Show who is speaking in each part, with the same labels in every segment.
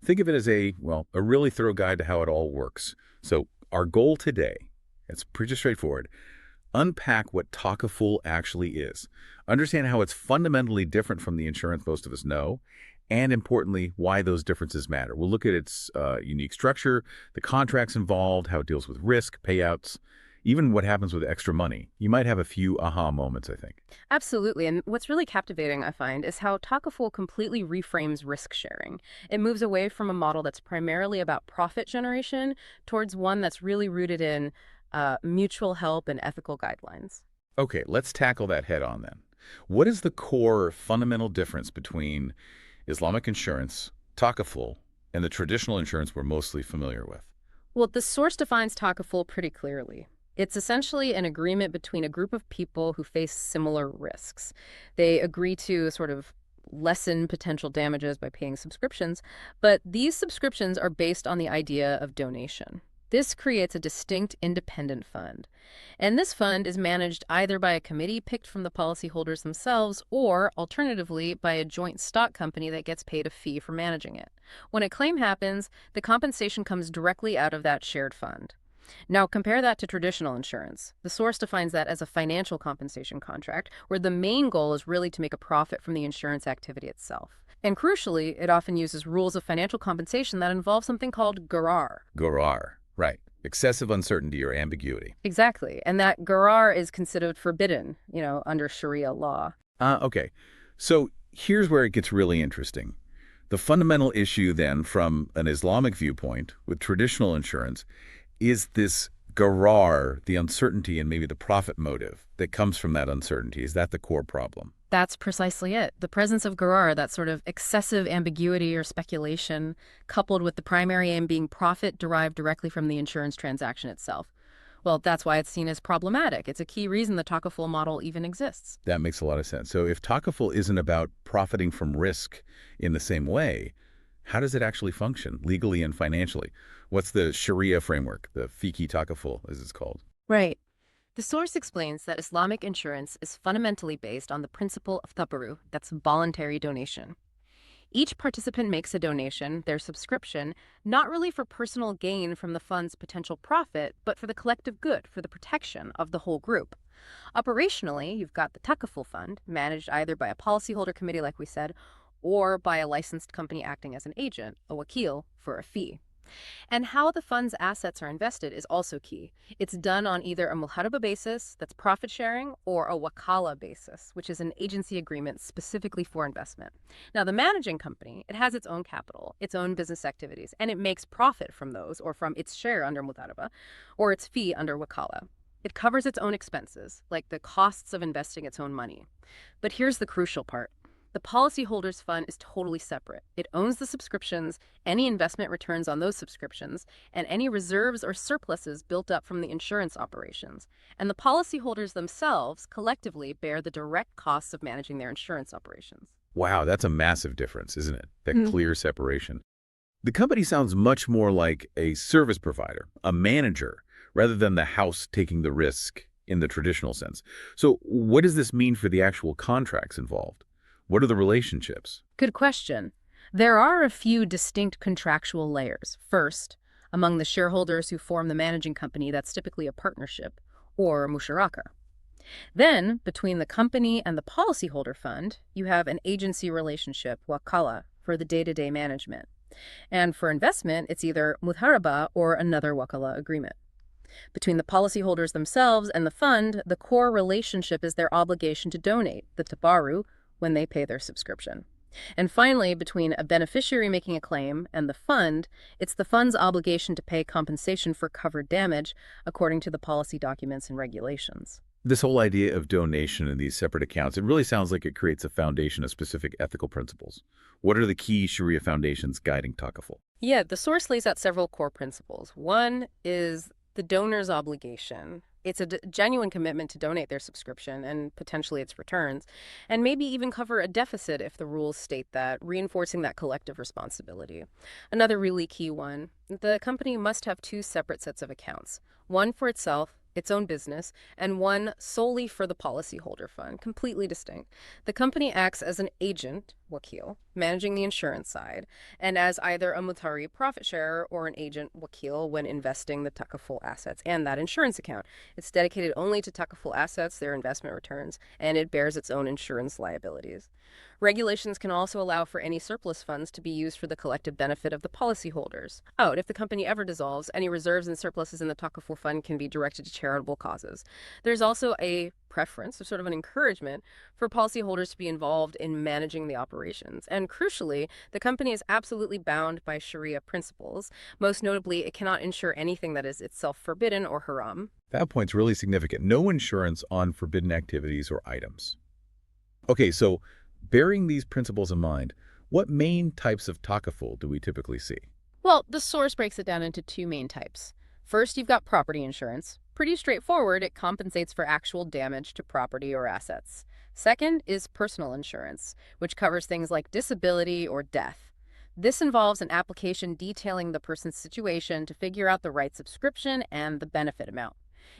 Speaker 1: Think of it as a really thorough guide to how it all works. So our goal today, it's pretty straightforward. Unpack what Takaful actually is. Understand how it's fundamentally different from the insurance most of us know, and importantly, why those differences matter. We'll look at its unique structure, the contracts involved, how it deals with risk, payouts, even what happens with extra money. You might have a few aha moments, I think.
Speaker 2: Absolutely. And what's really captivating, I find, is how Takaful completely reframes risk sharing. It moves away from a model that's primarily about profit generation towards one that's really rooted in mutual help and ethical guidelines.
Speaker 1: Okay, let's tackle that head on then. What is the core fundamental difference between Islamic insurance, Takaful, and the traditional insurance we're mostly familiar with?
Speaker 2: Well, the source defines Takaful pretty clearly. It's essentially an agreement between a group of people who face similar risks. They agree to sort of lessen potential damages by paying subscriptions, but these subscriptions are based on the idea of donation. This creates a distinct independent fund. And this fund is managed either by a committee picked from the policyholders themselves or, alternatively, by a joint stock company that gets paid a fee for managing it. When a claim happens, the compensation comes directly out of that shared fund. Now, compare that to traditional insurance. The source defines that as a financial compensation contract, where the main goal is really to make a profit from the insurance activity itself. And crucially, it often uses rules of financial compensation that involve something called gharar.
Speaker 1: Gorar, right. Excessive uncertainty or ambiguity.
Speaker 2: Exactly. And that gharar is considered forbidden, under Sharia law.
Speaker 1: Okay. So here's where it gets really interesting. The fundamental issue then from an Islamic viewpoint with traditional insurance is this gharar, the uncertainty and maybe the profit motive that comes from that uncertainty. Is that the core problem?
Speaker 2: That's precisely it. The presence of gharar, that sort of excessive ambiguity or speculation, coupled with the primary aim being profit derived directly from the insurance transaction itself. Well, that's why it's seen as problematic. It's a key reason the Takaful model even exists.
Speaker 1: That makes a lot of sense. So if Takaful isn't about profiting from risk in the same way, how does it actually function legally and financially? What's the Shari'ah framework, the fiqh Takaful, as it's called?
Speaker 2: Right. The source explains that Islamic insurance is fundamentally based on the principle of tabarru, that's voluntary donation. Each participant makes a donation, their subscription, not really for personal gain from the fund's potential profit, but for the collective good, for the protection of the whole group. Operationally, you've got the Takaful Fund, managed either by a policyholder committee, like we said, or by a licensed company acting as an agent, a wakil, for a fee. And how the fund's assets are invested is also key. It's done on either a muharaba basis, that's profit sharing, or a wakala basis, which is an agency agreement specifically for investment. Now, the managing company, it has its own capital, its own business activities, and it makes profit from those or from its share under muharaba or its fee under wakala. It covers its own expenses, like the costs of investing its own money. But here's the crucial part. The policyholders fund is totally separate. It owns the subscriptions, any investment returns on those subscriptions, and any reserves or surpluses built up from the insurance operations. And the policyholders themselves collectively bear the direct costs of managing their insurance operations.
Speaker 1: Wow, that's a massive difference, isn't it? That clear separation. The company sounds much more like a service provider, a manager, rather than the house taking the risk in the traditional sense. So what does this mean for the actual contracts involved? What are the relationships?
Speaker 2: Good question. There are a few distinct contractual layers. First, among the shareholders who form the managing company, that's typically a partnership, or musharaka. Then, between the company and the policyholder fund, you have an agency relationship, wakala, for the day-to-day management. And for investment, it's either mudharaba or another wakala agreement. Between the policyholders themselves and the fund, the core relationship is their obligation to donate, the tabaru, when they pay their subscription. And finally, between a beneficiary making a claim and the fund, it's the fund's obligation to pay compensation for covered damage according to the policy documents and regulations.
Speaker 1: This whole idea of donation in these separate accounts, it really sounds like it creates a foundation of specific ethical principles. What are the key Sharia foundations guiding Takaful?
Speaker 2: Yeah, the source lays out several core principles. One is the donor's obligation. It's a genuine commitment to donate their subscription and potentially its returns, and maybe even cover a deficit if the rules state that, reinforcing that collective responsibility. Another really key one, the company must have two separate sets of accounts, one for itself, its own business, and one solely for the policyholder fund, completely distinct. The company acts as an agent wakil, managing the insurance side, and as either a mutari profit sharer or an agent wakil when investing the takaful assets and that insurance account. It's dedicated only to takaful assets, their investment returns, and it bears its own insurance liabilities. Regulations can also allow for any surplus funds to be used for the collective benefit of the policyholders. If the company ever dissolves, any reserves and surpluses in the takaful fund can be directed to charitable causes. There's also a preference, or sort of an encouragement, for policyholders to be involved in managing the operations. And crucially, the company is absolutely bound by Sharia principles. Most notably, it cannot insure anything that is itself forbidden or haram.
Speaker 1: That point's really significant. No insurance on forbidden activities or items. Okay, so bearing these principles in mind, what main types of takaful do we typically see?
Speaker 2: Well, the source breaks it down into two main types. First, you've got property insurance. Pretty straightforward, it compensates for actual damage to property or assets. Second is personal insurance, which covers things like disability or death. This involves an application detailing the person's situation to figure out the right subscription and the benefit amount.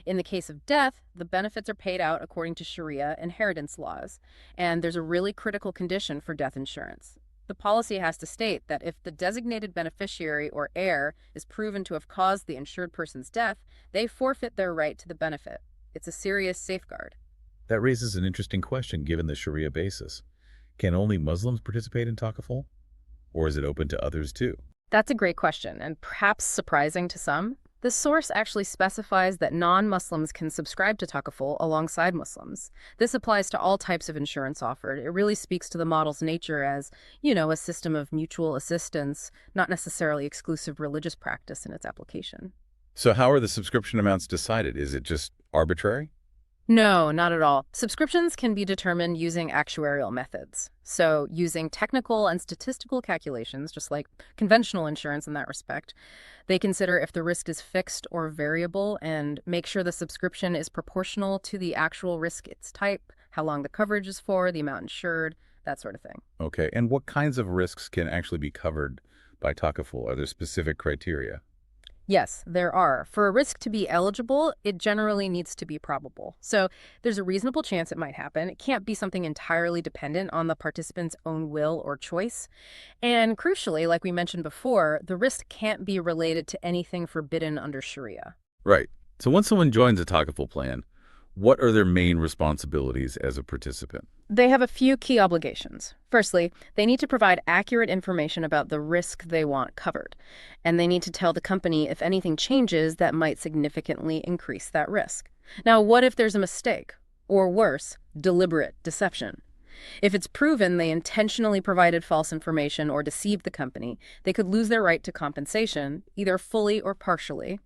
Speaker 2: In the case of death, the benefits are paid out according to Sharia inheritance laws, and there's a really critical condition for death insurance. The policy has to state that if the designated beneficiary or heir is proven to have caused the insured person's death, they forfeit their right to the benefit. It's a serious safeguard.
Speaker 1: That raises an interesting question given the Sharia basis. Can only Muslims participate in takaful? Or is it open to others too?
Speaker 2: That's a great question, and perhaps surprising to some. The source actually specifies that non-Muslims can subscribe to takaful alongside Muslims. This applies to all types of insurance offered. It really speaks to the model's nature as, a system of mutual assistance, not necessarily exclusive religious practice in its application.
Speaker 1: So how are the subscription amounts decided? Is it just arbitrary?
Speaker 2: No, not at all. Subscriptions can be determined using actuarial methods. So, using technical and statistical calculations, just like conventional insurance in that respect, they consider if the risk is fixed or variable and make sure the subscription is proportional to the actual risk, its type, how long the coverage is for, the amount insured, that sort of thing.
Speaker 1: Okay, and what kinds of risks can actually be covered by takaful? Are there specific criteria?
Speaker 2: Yes, there are. For a risk to be eligible, it generally needs to be probable. So there's a reasonable chance it might happen. It can't be something entirely dependent on the participant's own will or choice. And crucially, like we mentioned before, the risk can't be related to anything forbidden under Sharia.
Speaker 1: Right. So once someone joins a takaful plan, what are their main responsibilities as a participant?
Speaker 2: They have a few key obligations. Firstly, they need to provide accurate information about the risk they want covered, and they need to tell the company if anything changes that might significantly increase that risk. Now, what if there's a mistake? Or worse, deliberate deception? If it's proven they intentionally provided false information or deceived the company, they could lose their right to compensation, either fully or partially.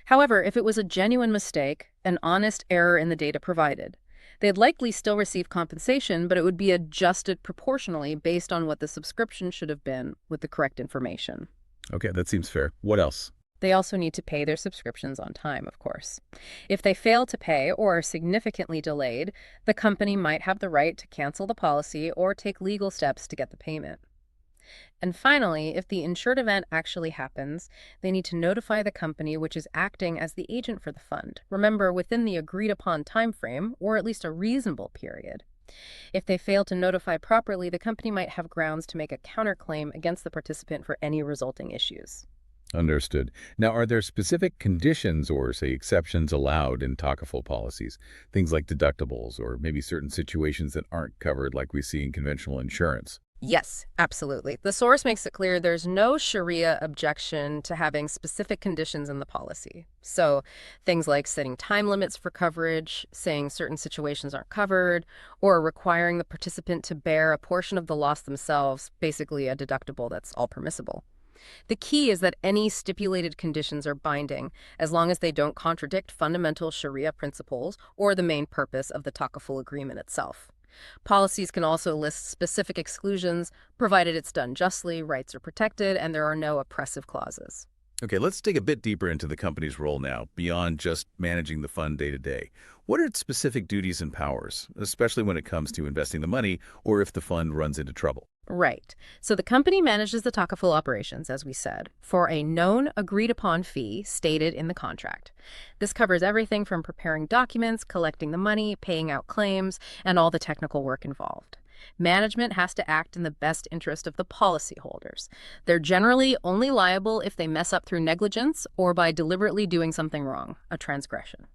Speaker 2: However, if it was a genuine mistake, an honest error in the data provided, they'd likely still receive compensation, but it would be adjusted proportionally based on what the subscription should have been with the correct information.
Speaker 1: Okay, that seems fair. What else?
Speaker 2: They also need to pay their subscriptions on time, of course. If they fail to pay or are significantly delayed, the company might have the right to cancel the policy or take legal steps to get the payment. And finally, if the insured event actually happens, they need to notify the company which is acting as the agent for the fund. Remember, within the agreed-upon time frame, or at least a reasonable period. If they fail to notify properly, the company might have grounds to make a counterclaim against the participant for any resulting issues.
Speaker 1: Understood. Now, are there specific conditions or, say, exceptions allowed in takaful policies? Things like deductibles or maybe certain situations that aren't covered like we see in conventional insurance?
Speaker 2: Yes, absolutely. The source makes it clear there's no Sharia objection to having specific conditions in the policy. So things like setting time limits for coverage, saying certain situations aren't covered, or requiring the participant to bear a portion of the loss themselves, basically a deductible that's all permissible. The key is that any stipulated conditions are binding as long as they don't contradict fundamental Sharia principles or the main purpose of the takaful agreement itself. Policies can also list specific exclusions, provided it's done justly, rights are protected, and there are no oppressive clauses.
Speaker 1: Okay, let's dig a bit deeper into the company's role now, beyond just managing the fund day to day. What are its specific duties and powers, especially when it comes to investing the money or if the fund runs into trouble?
Speaker 2: Right. So the company manages the takaful operations, as we said, for a known agreed-upon fee stated in the contract. This covers everything from preparing documents, collecting the money, paying out claims, and all the technical work involved. Management has to act in the best interest of the policyholders. They're generally only liable if they mess up through negligence or by deliberately doing something wrong, a transgression.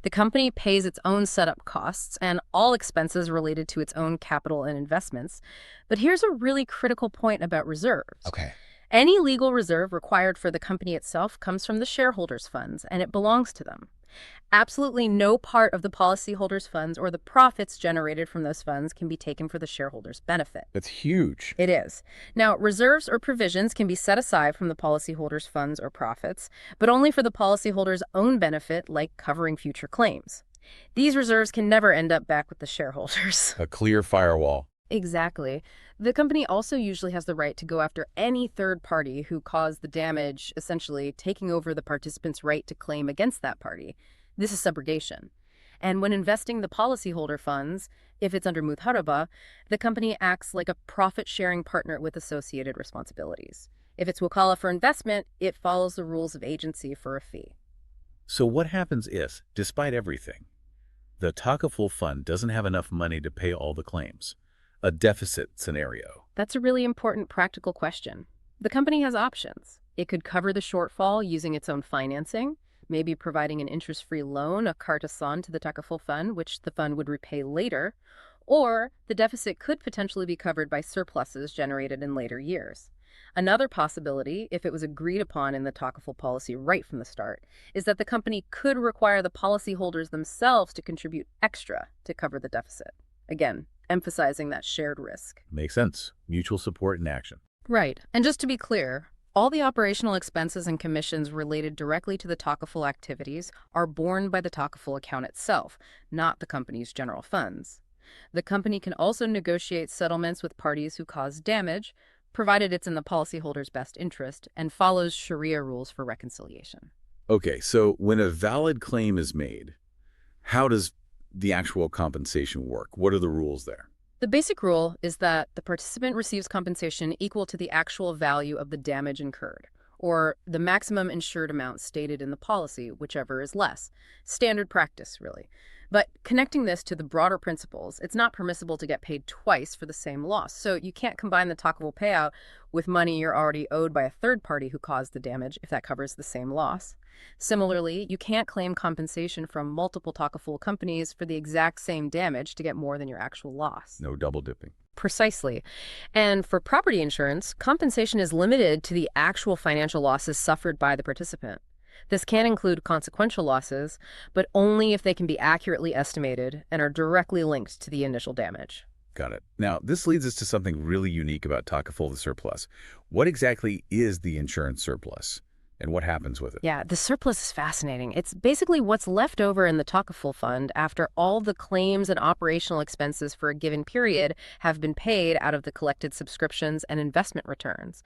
Speaker 2: The company pays its own setup costs and all expenses related to its own capital and investments. But here's a really critical point about reserves.
Speaker 1: Okay.
Speaker 2: Any legal reserve required for the company itself comes from the shareholders' funds, and it belongs to them. Absolutely no part of the policyholders' funds or the profits generated from those funds can be taken for the shareholders' benefit.
Speaker 1: That's huge.
Speaker 2: It is. Now, reserves or provisions can be set aside from the policyholders' funds or profits, but only for the policyholders' own benefit, like covering future claims. These reserves can never end up back with the shareholders.
Speaker 1: A clear firewall.
Speaker 2: Exactly. The company also usually has the right to go after any third party who caused the damage, essentially taking over the participant's right to claim against that party. This is subrogation. And when investing the policyholder funds, if it's under Mudharaba, the company acts like a profit-sharing partner with associated responsibilities. If it's wakala for investment, it follows the rules of agency for a fee.
Speaker 1: So what happens if, despite everything, the Takaful fund doesn't have enough money to pay all the claims? A deficit scenario.
Speaker 2: That's a really important practical question. The company has options. It could cover the shortfall using its own financing, maybe providing an interest-free loan, a cartasan, to the Takaful fund, which the fund would repay later, or the deficit could potentially be covered by surpluses generated in later years. Another possibility, if it was agreed upon in the Takaful policy right from the start, is that the company could require the policyholders themselves to contribute extra to cover the deficit. Again, emphasizing that shared risk.
Speaker 1: Makes sense. Mutual support in action.
Speaker 2: Right. And just to be clear, all the operational expenses and commissions related directly to the Takaful activities are borne by the Takaful account itself, not the company's general funds. The company can also negotiate settlements with parties who cause damage, provided it's in the policyholder's best interest, and follows Shari'ah rules for reconciliation.
Speaker 1: Okay, so when a valid claim is made, how does the actual compensation work? What are the rules there?
Speaker 2: The basic rule is that the participant receives compensation equal to the actual value of the damage incurred, or the maximum insured amount stated in the policy, whichever is less. Standard practice, really. But connecting this to the broader principles, it's not permissible to get paid twice for the same loss. So you can't combine the Takaful payout with money you're already owed by a third party who caused the damage if that covers the same loss. Similarly, you can't claim compensation from multiple Takaful companies for the exact same damage to get more than your actual loss.
Speaker 1: No double dipping.
Speaker 2: Precisely. And for property insurance, compensation is limited to the actual financial losses suffered by the participant. This can include consequential losses, but only if they can be accurately estimated and are directly linked to the initial damage.
Speaker 1: Got it. Now, this leads us to something really unique about Takaful the surplus. What exactly is the insurance surplus, and what happens with it?
Speaker 2: Yeah, the surplus is fascinating. It's basically what's left over in the Takaful fund after all the claims and operational expenses for a given period have been paid out of the collected subscriptions and investment returns.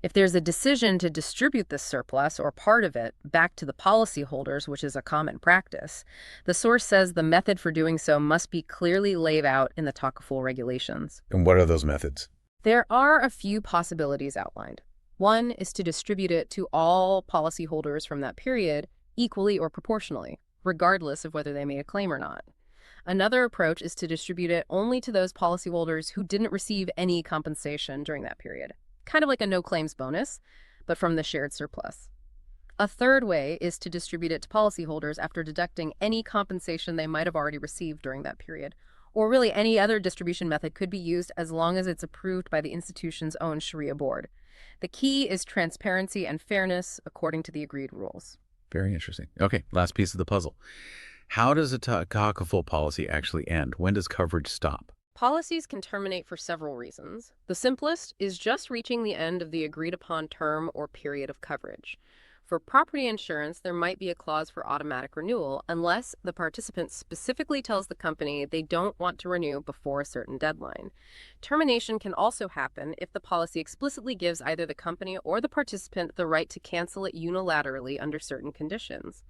Speaker 2: If there's a decision to distribute this surplus or part of it back to the policyholders, which is a common practice, the source says the method for doing so must be clearly laid out in the Takaful regulations.
Speaker 1: And what are those methods?
Speaker 2: There are a few possibilities outlined. One is to distribute it to all policyholders from that period equally or proportionally, regardless of whether they made a claim or not. Another approach is to distribute it only to those policyholders who didn't receive any compensation during that period. Kind of like a no-claims bonus, but from the shared surplus. A third way is to distribute it to policyholders after deducting any compensation they might have already received during that period, or really any other distribution method could be used as long as it's approved by the institution's own Shari'ah board. The key is transparency and fairness according to the agreed rules.
Speaker 1: Very interesting. Okay, last piece of the puzzle. How does a Takaful policy actually end? When does coverage stop?
Speaker 2: Policies can terminate for several reasons. The simplest is just reaching the end of the agreed-upon term or period of coverage. For property insurance, there might be a clause for automatic renewal unless the participant specifically tells the company they don't want to renew before a certain deadline. Termination can also happen if the policy explicitly gives either the company or the participant the right to cancel it unilaterally under certain conditions.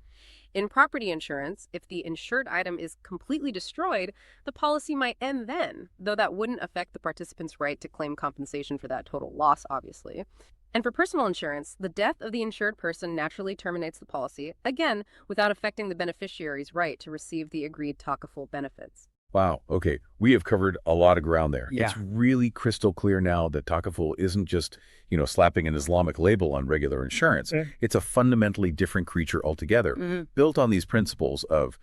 Speaker 2: In property insurance, if the insured item is completely destroyed, the policy might end then, though that wouldn't affect the participant's right to claim compensation for that total loss, obviously. And for personal insurance, the death of the insured person naturally terminates the policy, again, without affecting the beneficiary's right to receive the agreed Takaful benefits.
Speaker 1: Wow. Okay. We have covered a lot of ground there.
Speaker 3: Yeah.
Speaker 1: It's really crystal clear now that Takaful isn't just, slapping an Islamic label on regular insurance.
Speaker 3: Mm.
Speaker 1: It's a fundamentally different creature altogether, built on these principles of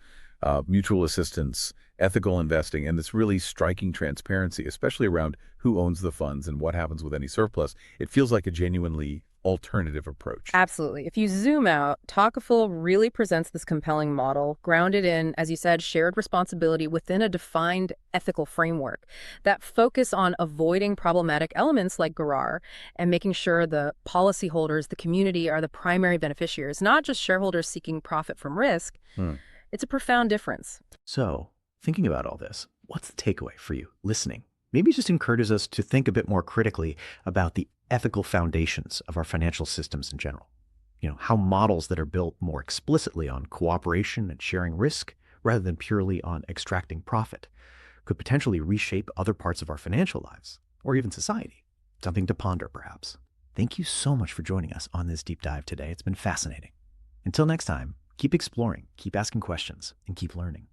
Speaker 1: mutual assistance, ethical investing, and this really striking transparency, especially around who owns the funds and what happens with any surplus. It feels like a genuinely alternative approach.
Speaker 2: Absolutely. If you zoom out, Talkaful really presents this compelling model grounded in, as you said, shared responsibility within a defined ethical framework that focus on avoiding problematic elements like Garar and making sure the policyholders, the community, are the primary beneficiaries, not just shareholders seeking profit from risk.
Speaker 1: Hmm.
Speaker 2: It's a profound difference.
Speaker 3: So, thinking about all this, what's the takeaway for you listening? Maybe it just encourages us to think a bit more critically about the ethical foundations of our financial systems in general. How models that are built more explicitly on cooperation and sharing risk rather than purely on extracting profit could potentially reshape other parts of our financial lives or even society. Something to ponder, perhaps. Thank you so much for joining us on this deep dive today. It's been fascinating. Until next time, keep exploring, keep asking questions, and keep learning.